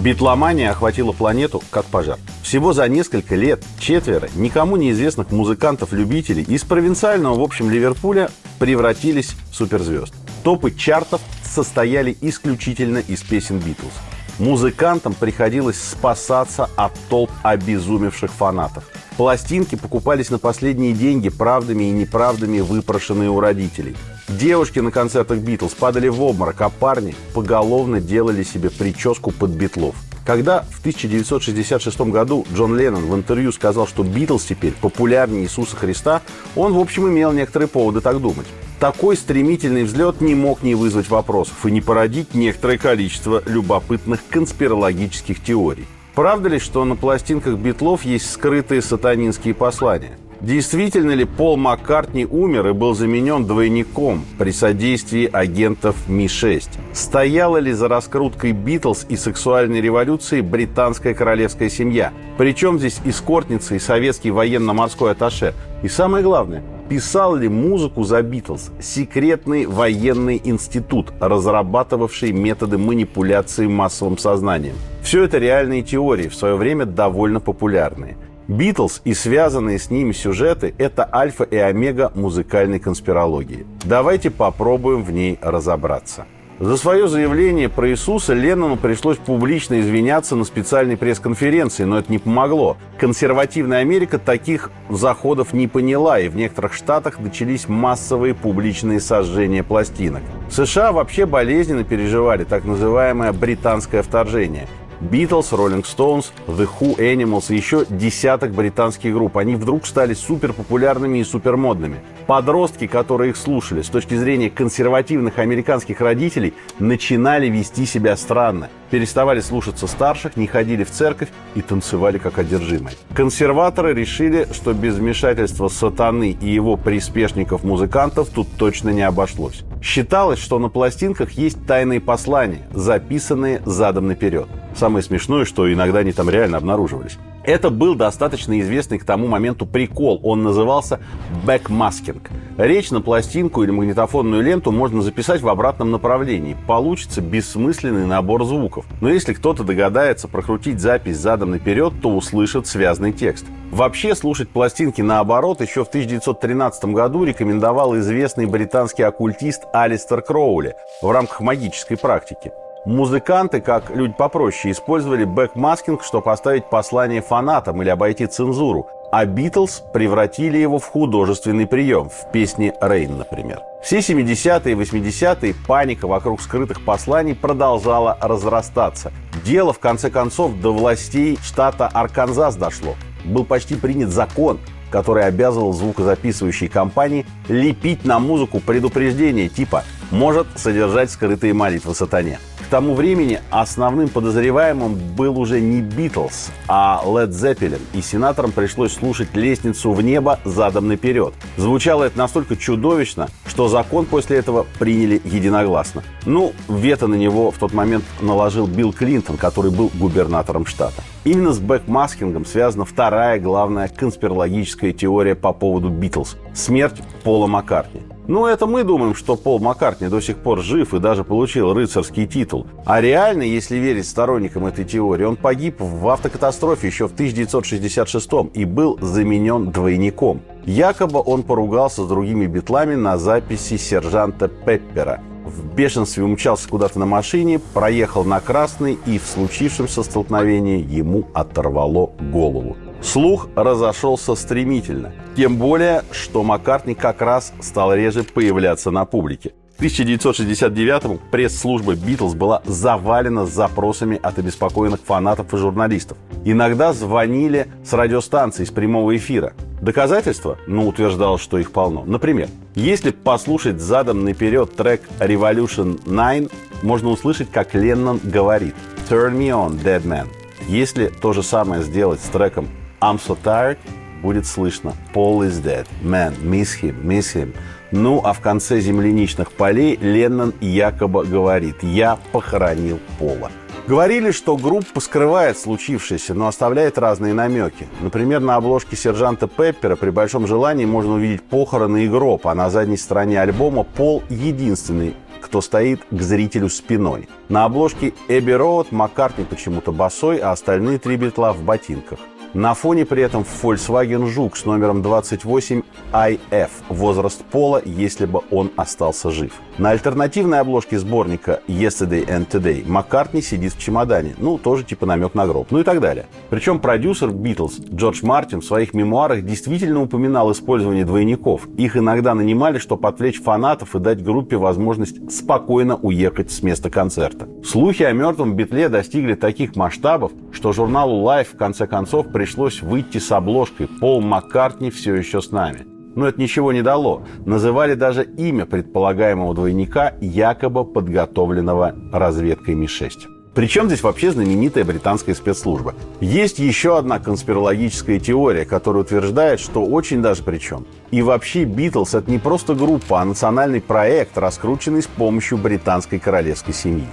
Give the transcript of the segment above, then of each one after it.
Битломания охватила планету как пожар. Всего за несколько лет четверо никому неизвестных музыкантов-любителей из провинциального, в общем, Ливерпуля превратились в суперзвезд. Топы чартов состояли исключительно из песен Битлз. Музыкантам приходилось спасаться от толп обезумевших фанатов. Пластинки покупались на последние деньги, правдами и неправдами выпрошенные у родителей. Девушки на концертах Битлз падали в обморок, а парни поголовно делали себе прическу под Битлов. Когда в 1966 году Джон Леннон в интервью сказал, что Битлз теперь популярнее Иисуса Христа, он, в общем, имел некоторые поводы так думать. Такой стремительный взлет не мог не вызвать вопросов и не породить некоторое количество любопытных конспирологических теорий. Правда ли, что на пластинках Битлов есть скрытые сатанинские послания? Действительно ли Пол Маккартни умер и был заменен двойником при содействии агентов Ми-6? Стояла ли за раскруткой Битлз и сексуальной революции британская королевская семья? Причем здесь эскортница и советский военно-морской атташе? И самое главное, писал ли музыку за Битлз секретный военный институт, разрабатывавший методы манипуляции массовым сознанием? Все это реальные теории, в свое время довольно популярные. Битлз и связанные с ними сюжеты – это альфа и омега музыкальной конспирологии. Давайте попробуем в ней разобраться. За свое заявление про Иисуса Леннону пришлось публично извиняться на специальной пресс-конференции, но это не помогло. Консервативная Америка таких заходов не поняла, и в некоторых штатах начались массовые публичные сожжения пластинок. США вообще болезненно переживали так называемое британское вторжение. Битлз, Роллинг Стоунс, The Who, Animals и еще десяток британских групп. Они вдруг стали суперпопулярными и супермодными. Подростки, которые их слушали, с точки зрения консервативных американских родителей, начинали вести себя странно. Переставали слушаться старших, не ходили в церковь и танцевали как одержимые. Консерваторы решили, что без вмешательства сатаны и его приспешников-музыкантов тут точно не обошлось. Считалось, что на пластинках есть тайные послания, записанные задом наперед. Самое смешное, что иногда они там реально обнаруживались. Это был достаточно известный к тому моменту прикол. Он назывался бэкмаскинг. Речь на пластинку или магнитофонную ленту можно записать в обратном направлении. Получится бессмысленный набор звуков. Но если кто-то догадается прокрутить запись задом наперед, то услышит связный текст. Вообще, слушать пластинки наоборот еще в 1913 году рекомендовал известный британский оккультист Алистер Кроули в рамках магической практики. Музыканты, как люди попроще, использовали бэкмаскинг, чтобы поставить послание фанатам или обойти цензуру, а Битлз превратили его в художественный прием, в песне «Rain», например. Все 70-е и 80-е паника вокруг скрытых посланий продолжала разрастаться. Дело, в конце концов, до властей штата Арканзас дошло. Был почти принят закон, который обязывал звукозаписывающие компании лепить на музыку предупреждения типа «может содержать скрытые молитвы сатане». К тому времени основным подозреваемым был уже не Битлз, а Led Zeppelin, и сенаторам пришлось слушать «Лестницу в небо» задом наперед. Звучало это настолько чудовищно, что закон после этого приняли единогласно. Вето на него в тот момент наложил Билл Клинтон, который был губернатором штата. Именно с бэкмаскингом связана вторая главная конспирологическая теория по поводу Битлз – смерть Пола Маккартни. Это мы думаем, что Пол Маккартни до сих пор жив и даже получил рыцарский титул. А реально, если верить сторонникам этой теории, он погиб в автокатастрофе еще в 1966 и был заменен двойником. Якобы он поругался с другими битлами на записи сержанта Пеппера. В бешенстве умчался куда-то на машине, проехал на красный, и в случившемся столкновении ему оторвало голову. Слух разошелся стремительно. Тем более, что Маккартни как раз стал реже появляться на публике. В 1969-м пресс-служба Битлз была завалена запросами от обеспокоенных фанатов и журналистов. Иногда звонили с радиостанций, с прямого эфира. Доказательства? Утверждал, что их полно. Например, если послушать задом наперед трек Revolution 9, можно услышать, как Леннон говорит «Turn me on, dead man». Если то же самое сделать с треком I'm so tired, будет слышно Paul is dead, man, miss him. А в конце земляничных полей Леннон якобы говорит «Я похоронил Пола». Говорили, что группа скрывает случившееся, но оставляет разные намеки. Например, на обложке сержанта Пеппера при большом желании можно увидеть похороны и гроб, а на задней стороне альбома Пол единственный, кто стоит к зрителю спиной. На обложке Эбби Роуд Маккартни почему-то босой, а остальные три Битла в ботинках. На фоне при этом Volkswagen Жук с номером 28 IF, возраст Пола, если бы он остался жив. На альтернативной обложке сборника Yesterday and Today Маккартни сидит в чемодане, тоже типа намек на гроб, и так далее. Причем продюсер Битлз Джордж Мартин в своих мемуарах действительно упоминал использование двойников. Их иногда нанимали, чтобы отвлечь фанатов и дать группе возможность спокойно уехать с места концерта. Слухи о мертвом Битле достигли таких масштабов, что журналу Life в конце концов пришлось выйти с обложкой «Пол Маккартни все еще с нами». Но это ничего не дало. Называли даже имя предполагаемого двойника, якобы подготовленного разведкой Ми-6. Причем здесь вообще знаменитая британская спецслужба? Есть еще одна конспирологическая теория, которая утверждает, что очень даже причем. И вообще Битлз — это не просто группа, а национальный проект, раскрученный с помощью британской королевской семьи.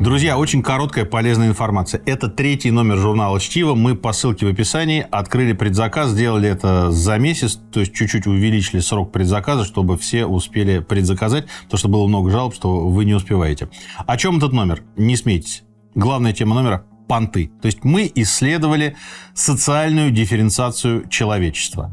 Друзья, очень короткая полезная информация. Это 3-й номер журнала «Чтиво». Мы по ссылке в описании открыли предзаказ, сделали это за месяц, то есть чуть-чуть увеличили срок предзаказа, чтобы все успели предзаказать, потому что было много жалоб, что вы не успеваете. О чем этот номер? Не смейтесь. Главная тема номера – понты. То есть мы исследовали социальную дифференциацию человечества.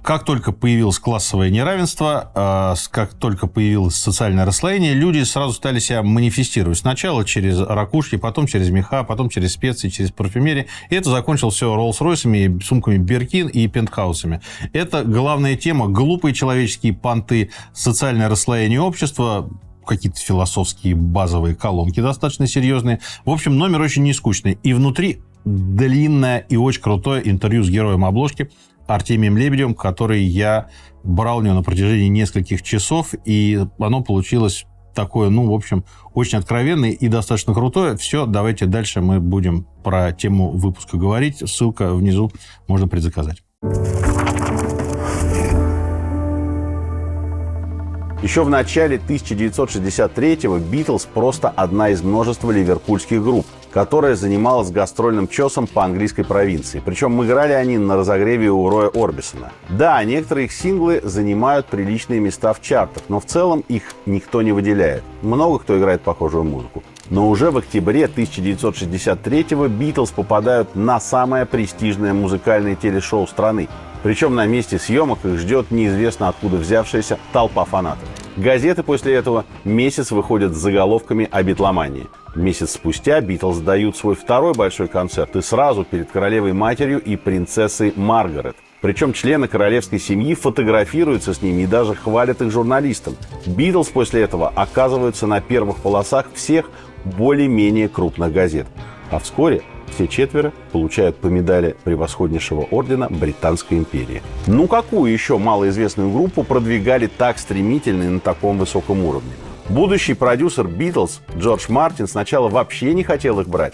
Как только появилось классовое неравенство, как только появилось социальное расслоение, люди сразу стали себя манифестировать. Сначала через ракушки, потом через меха, потом через специи, через парфюмерию. И это закончилось все Роллс-Ройсами, сумками Биркин и пентхаусами. Это главная тема. Глупые человеческие понты, социальное расслоение общества, какие-то философские базовые колонки достаточно серьезные. В общем, номер очень нескучный. И внутри длинное и очень крутое интервью с героем обложки Артемием Лебедевым, который я брал у него на протяжении нескольких часов, и оно получилось такое, в общем, очень откровенное и достаточно крутое. Все, давайте дальше мы будем про тему выпуска говорить. Ссылка внизу, можно предзаказать. Еще в начале 1963-го Битлз просто одна из множества ливерпульских групп, которая занималась гастрольным чесом по английской провинции. Причем играли они на разогреве у Роя Орбисона. Да, некоторые их синглы занимают приличные места в чартах, но в целом их никто не выделяет. Много кто играет похожую музыку. Но уже в октябре 1963-го Битлз попадают на самое престижное музыкальное телешоу страны. Причем на месте съемок их ждет неизвестно откуда взявшаяся толпа фанатов. Газеты после этого месяц выходят с заголовками о битломании. Месяц спустя Битлз дают свой второй большой концерт, и сразу перед королевой-матерью и принцессой Маргарет. Причем члены королевской семьи фотографируются с ними и даже хвалят их журналистам. Битлз после этого оказываются на первых полосах всех более-менее крупных газет. А вскоре все четверо получают по медали превосходнейшего ордена Британской империи. Какую еще малоизвестную группу продвигали так стремительно и на таком высоком уровне? Будущий продюсер Битлз Джордж Мартин сначала вообще не хотел их брать.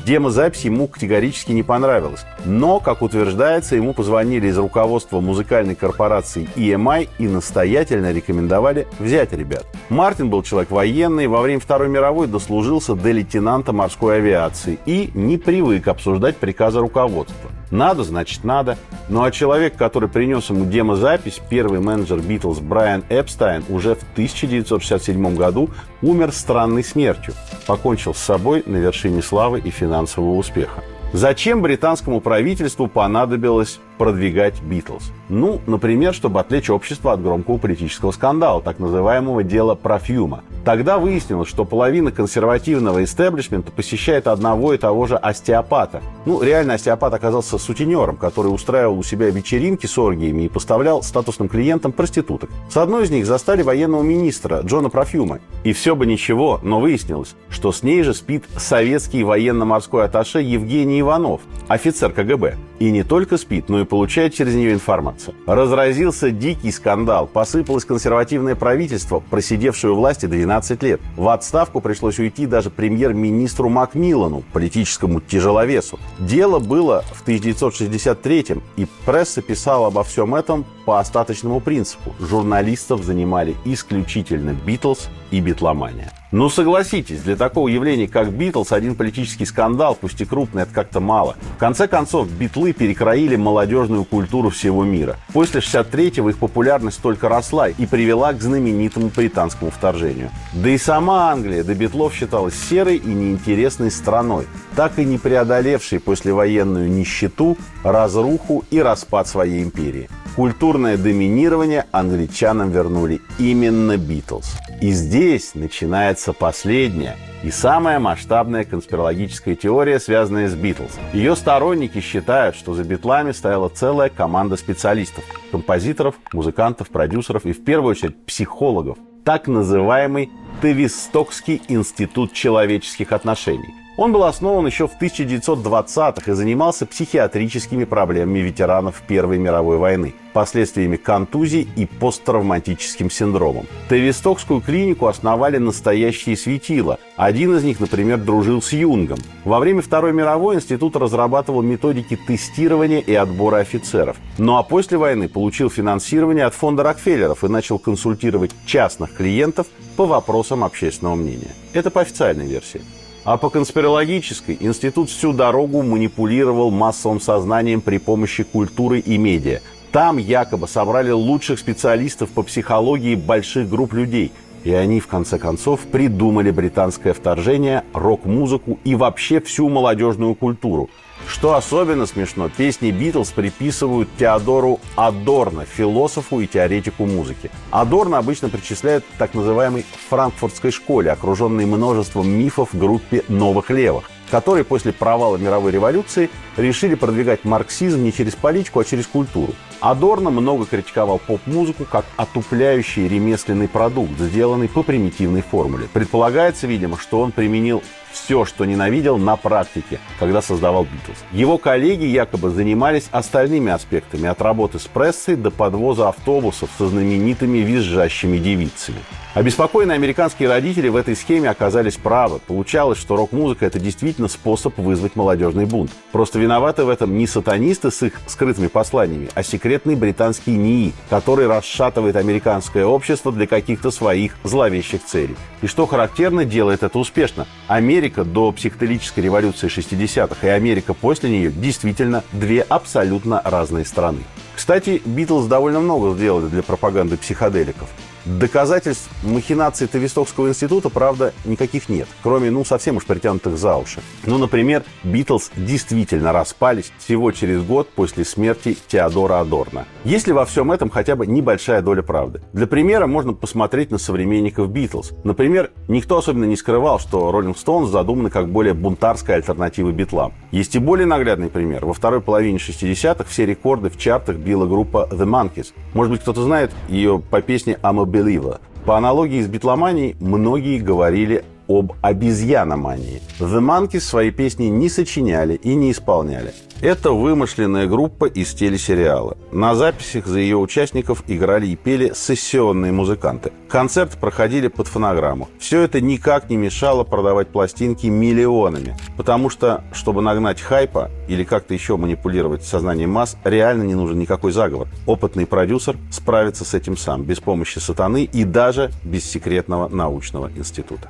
Демозапись ему категорически не понравилась. Но, как утверждается, ему позвонили из руководства музыкальной корпорации EMI и настоятельно рекомендовали взять ребят. Мартин был человек военный, во время Второй мировой дослужился до лейтенанта морской авиации и не привык обсуждать приказы руководства. Надо, значит, надо. Ну а человек, который принес ему демозапись, первый менеджер Битлз Брайан Эпстайн, уже в 1967 году умер странной смертью. Покончил с собой на вершине славы и финансового успеха. Зачем британскому правительству понадобилось продвигать Битлз? Например, чтобы отвлечь общество от громкого политического скандала, так называемого дела Парфюма. Тогда выяснилось, что половина консервативного истеблишмента посещает одного и того же остеопата. Реально остеопат оказался сутенером, который устраивал у себя вечеринки с оргиями и поставлял статусным клиентам проституток. С одной из них застали военного министра Джона Парфюма. И все бы ничего, но выяснилось, что с ней же спит советский военно-морской атташе Евгений Иванов, офицер КГБ. И не только спит, но и получает через нее информацию. Разразился дикий скандал. Посыпалось консервативное правительство, просидевшее у власти 12 лет. В отставку пришлось уйти даже премьер-министру Макмиллану, политическому тяжеловесу. Дело было в 1963-м, и пресса писала обо всем этом по остаточному принципу. Журналистов занимали исключительно Битлз и битломания. Ну, согласитесь, для такого явления, как Битлз, один политический скандал, пусть и крупный, это как-то мало. В конце концов, битлы перекроили молодежную культуру всего мира. После 63-го их популярность только росла и привела к знаменитому британскому вторжению. Да и сама Англия до битлов считалась серой и неинтересной страной, так и не преодолевшей послевоенную нищету, разруху и распад своей империи. Культурное доминирование англичанам вернули именно Битлз. И здесь начинается последняя и самая масштабная конспирологическая теория, связанная с Битлз. Ее сторонники считают, что за битлами стояла целая команда специалистов, композиторов, музыкантов, продюсеров и в первую очередь психологов. Так называемый Тевистокский институт человеческих отношений. Он был основан еще в 1920-х и занимался психиатрическими проблемами ветеранов Первой мировой войны, последствиями контузий и посттравматическим синдромом. Тевистокскую клинику основали настоящие светила. Один из них, например, дружил с Юнгом. Во время Второй мировой институт разрабатывал методики тестирования и отбора офицеров. Ну а после войны получил финансирование от фонда Рокфеллеров и начал консультировать частных клиентов по вопросам общественного мнения. Это по официальной версии. А по конспирологической институт всю дорогу манипулировал массовым сознанием при помощи культуры и медиа. Там якобы собрали лучших специалистов по психологии больших групп людей. И они, в конце концов, придумали британское вторжение, рок-музыку и вообще всю молодежную культуру. Что особенно смешно, песни Битлз приписывают Теодору Адорно, философу и теоретику музыки. Адорно обычно причисляют к так называемой франкфуртской школе, окруженной множеством мифов группе «Новых левых», которые после провала мировой революции решили продвигать марксизм не через политику, а через культуру. Адорно много критиковал поп-музыку как отупляющий ремесленный продукт, сделанный по примитивной формуле. Предполагается, видимо, что он применил все, что ненавидел, на практике, когда создавал Битлз. Его коллеги якобы занимались остальными аспектами, от работы с прессой до подвоза автобусов со знаменитыми визжащими девицами. Обеспокоенные американские родители в этой схеме оказались правы. Получалось, что рок-музыка – это действительно способ вызвать молодежный бунт. Просто виноваты в этом не сатанисты с их скрытыми посланиями, а секретный британский НИИ, который расшатывает американское общество для каких-то своих зловещих целей. И что характерно, делает это успешно. Америка до психоделической революции 60-х и Америка после нее действительно две абсолютно разные страны. Кстати, Битлз довольно много сделали для пропаганды психоделиков. Доказательств махинаций Тевистокского института, правда, никаких нет, кроме, совсем уж притянутых за уши. Например, Битлз действительно распались всего через год после смерти Теодора Адорно. Есть ли во всем этом хотя бы небольшая доля правды? Для примера можно посмотреть на современников Битлз. Например, никто особенно не скрывал, что Rolling Stones задуманы как более бунтарская альтернатива битлам. Есть и более наглядный пример. Во второй половине 60-х все рекорды в чартах била группа The Monkees. Может быть, кто-то знает ее по песне I'm a Believer. По аналогии с битломанией, многие говорили об обезьяномании. The Monkees свои песни не сочиняли и не исполняли. Это вымышленная группа из телесериала. На записях за ее участников играли и пели сессионные музыканты. Концерты проходили под фонограмму. Все это никак не мешало продавать пластинки миллионами. Потому что, чтобы нагнать хайпа или как-то еще манипулировать сознанием масс, реально не нужен никакой заговор. Опытный продюсер справится с этим сам, без помощи сатаны и даже без секретного научного института.